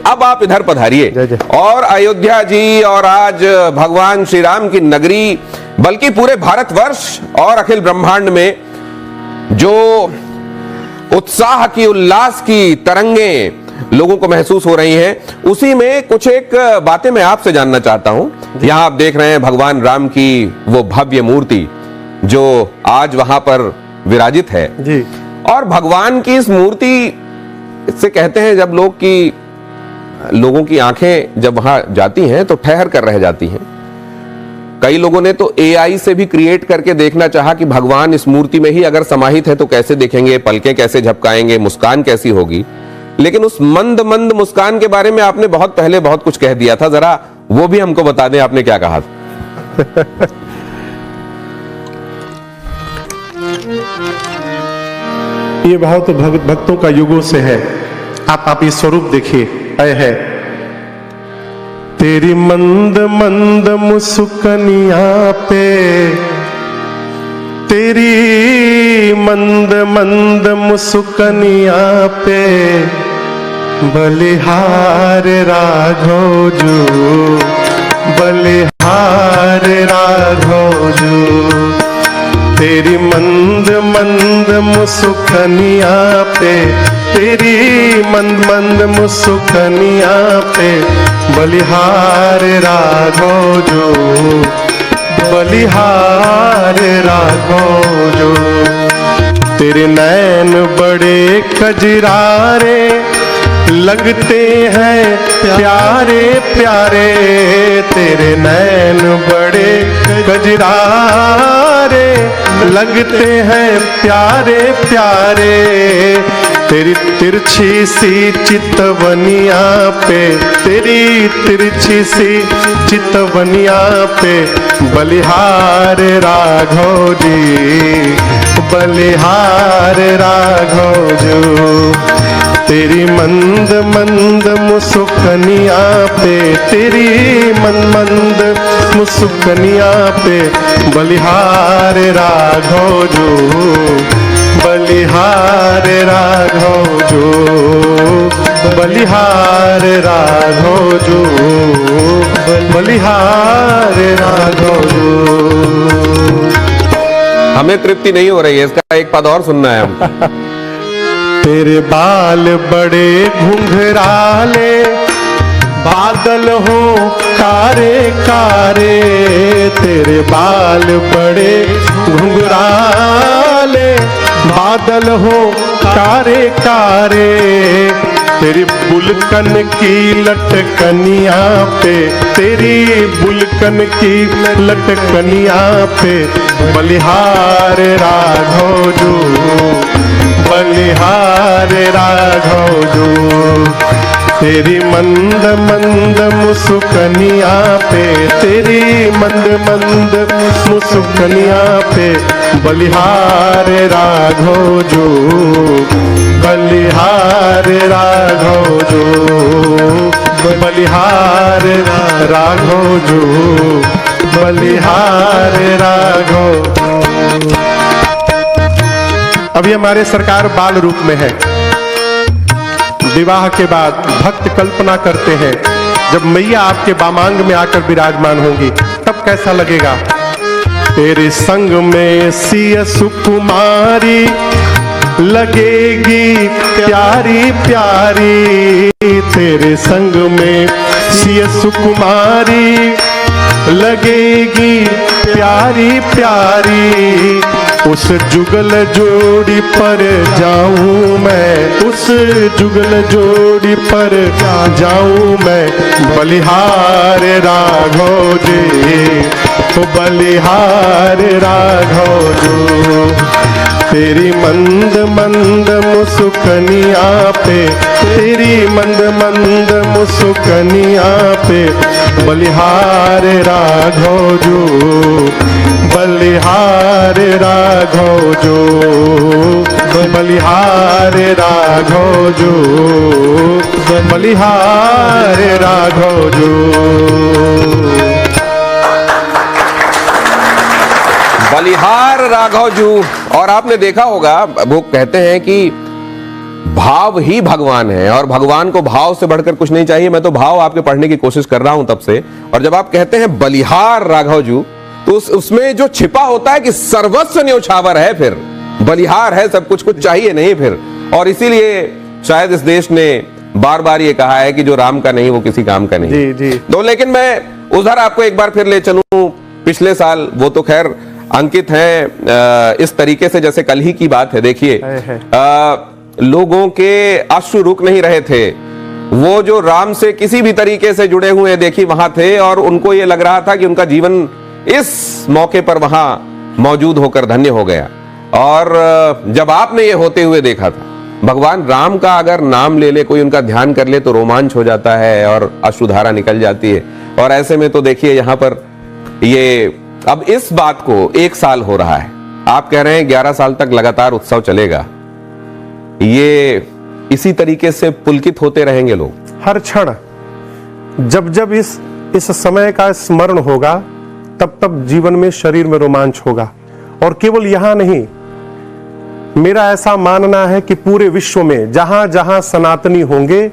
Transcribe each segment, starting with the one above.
अब आप इधर पधारिए और अयोध्या जी और आज भगवान श्री राम की नगरी, बल्कि पूरे भारतवर्ष और अखिल ब्रह्मांड में जो उत्साह की, उल्लास की तरंगे लोगों को महसूस हो रही हैं, उसी में कुछ एक बातें मैं आपसे जानना चाहता हूं। यहां आप देख रहे हैं भगवान राम की वो भव्य मूर्ति जो आज वहां पर विराजित है जी। और भगवान की इस मूर्ति से कहते हैं जब लोगों की आंखें जब वहां जाती हैं तो ठहर कर रह जाती हैं। कई लोगों ने तो एआई से भी क्रिएट करके देखना चाहा कि भगवान इस मूर्ति में ही अगर समाहित है तो कैसे देखेंगे, पलकें कैसे झपकाएंगे, मुस्कान कैसी होगी। लेकिन उस मंद मंद मुस्कान के बारे में आपने बहुत पहले बहुत कुछ कह दिया था, जरा वो भी हमको बता दें, आपने क्या कहा था? ये भाव तो भक्तों का युगों से है। आप ये स्वरूप देखिए, है तेरी मंद मंद मुस्कनिया पे, तेरी मंद मंद मुस्कनिया पे बलिहार राघव जो, बलिहार राघव जो। तेरी मंद मंद मुस्कनिया पे, तेरी मंद मंद मुस्कनिया पे बलिहार राघव जो, बलिहार राघव जो। तेरे नैन बड़े कजरारे लगते हैं प्यारे प्यारे, तेरे नैन बड़े कजरारे लगते हैं प्यारे प्यारे। तेरी तिरछी सी चितवनिया पे, तेरी तिरछी सी चितवनिया पे बलिहार राघव जी, बलिहार राघव जो। तेरी मंद मंद मुस्कनिया पे, तेरी मंद मंद मुस्कनिया पे बलिहार राघव जो, बलिहार राघव जो, बलिहार राघव जो, बलिहार राघव जो। हमें तृप्ति नहीं हो रही है, इसका एक पद और सुनना है हमको। तेरे बाल बड़े घुंघराले बादल हो कारे कारे, तेरे बाल बड़े घुंघराले बादल हो कारे कारे। तेरी बुलकन की लटकनिया पे, तेरी बुलकन की लटकनिया पे बलिहार राघव जो, बलिहार राघव जो। तेरी मंद मंद मुस्कनिया पे, तेरी मंद मंद मुस्कनिया पे बलिहार राघव जो, बलिहार राघव जो, बलिहार राघव जो, बलिहार राघव। अभी हमारे सरकार बाल रूप में है। विवाह के बाद भक्त कल्पना करते हैं जब मैया आपके बामांग में आकर विराजमान होंगी तब कैसा लगेगा। तेरे संग में सिय सुकुमारी लगेगी प्यारी प्यारी, तेरे संग में सिय सुकुमारी लगेगी प्यारी प्यारी। उस जुगल जोड़ी पर जाऊं मैं, उस जुगल जोड़ी पर जाऊं मैं बलिहार राघव जी, तो बलिहार राघव जो। तेरी मंद मंद मुस्कनिया पे, तेरी मंद मंद मुस्कनिया पे बलिहार राघव जो, बलिहार राघव जो, बलिहार राघव जो, बलिहार राघव जो। बलिहार राघव जू। और आपने देखा होगा वो कहते हैं कि भाव ही भगवान है और भगवान को भाव से बढ़कर कुछ नहीं चाहिए। मैं तो भाव आपके पढ़ने की कोशिश कर रहा हूं तब से। और जब आप कहते हैं बलिहार राघव जी, तो उसमें जो छिपा होता है कि सर्वस्व न्योछावर है, फिर बलिहार है, सब कुछ चाहिए नहीं फिर। और इसीलिए शायद इस देश ने बार बार ये कहा है कि जो राम का नहीं वो किसी काम का नहीं। जी जी। तो लेकिन मैं उधर आपको एक बार फिर ले चलूं, पिछले साल, वो तो खैर अंकित है इस तरीके से जैसे कल ही की बात है। देखिए लोगों के अश्रु रुक नहीं रहे थे, वो जो राम से किसी भी तरीके से जुड़े हुए देखिए वहां थे, और उनको ये लग रहा था कि उनका जीवन इस मौके पर वहां मौजूद होकर धन्य हो गया। और जब आपने ये होते हुए देखा था, भगवान राम का अगर नाम ले ले कोई, उनका ध्यान कर ले, तो रोमांच हो जाता है और अश्रुधारा निकल जाती है। और ऐसे में तो देखिए यहां पर ये अब इस बात को 1 साल हो रहा है, आप कह रहे हैं 11 साल तक लगातार उत्सव चलेगा। ये इसी तरीके से पुलकित होते रहेंगे लोग हर क्षण। जब जब इस समय का स्मरण होगा, तब तब जीवन में, शरीर में रोमांच होगा। और केवल यहां नहीं, मेरा ऐसा मानना है कि पूरे विश्व में जहां जहां सनातनी होंगे,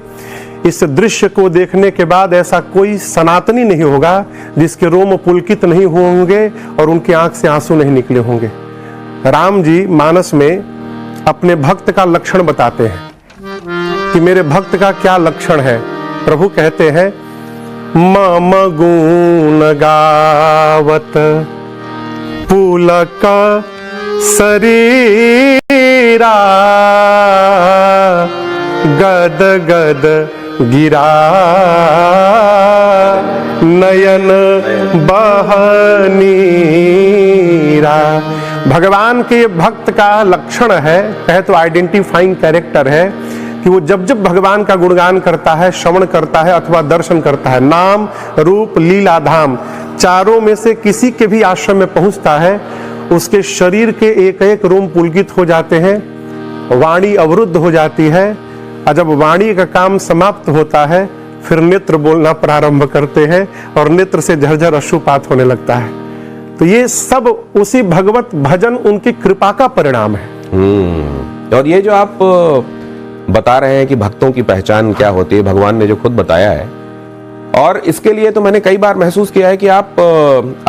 इस दृश्य को देखने के बाद ऐसा कोई सनातनी नहीं होगा जिसके रोम पुलकित नहीं होंगे और उनकी आंख से आंसू नहीं निकले होंगे। राम जी मानस में अपने भक्त का लक्षण बताते हैं कि मेरे भक्त का क्या लक्षण है। प्रभु कहते हैं, मम गुण गावत पुलक शरीरा गद गद गिरा नयन बहनीरा। भगवान के भक्त का लक्षण है, कहे तो आइडेंटिफाइंग कैरेक्टर है, कि वो जब जब भगवान का गुणगान करता है, श्रवण करता है अथवा दर्शन करता है, नाम रूप लीला धाम चारों में से किसी के भी आश्रम में पहुंचता है, उसके शरीर के एक एक रोम पुलकित हो जाते हैं, वाणी अवरुद्ध हो जाती है। और जब वाणी का काम समाप्त होता है, फिर नेत्र बोलना प्रारंभ करते हैं और नेत्र से झरझर अश्रुपात होने लगता है। तो ये सब उसी भगवत भजन, उनकी कृपा का परिणाम है। और ये जो आप बता रहे हैं कि भक्तों की पहचान क्या होती है, भगवान ने जो खुद बताया है, और इसके लिए तो मैंने कई बार महसूस किया है कि आप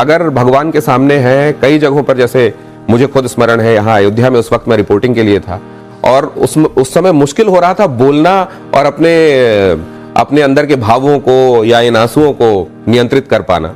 अगर भगवान के सामने हैं, कई जगहों पर, जैसे मुझे खुद स्मरण है यहाँ अयोध्या में उस वक्त मैं रिपोर्टिंग के लिए था, और उस समय मुश्किल हो रहा था बोलना और अपने अंदर के भावों को या इन आंसुओं को नियंत्रित कर पाना।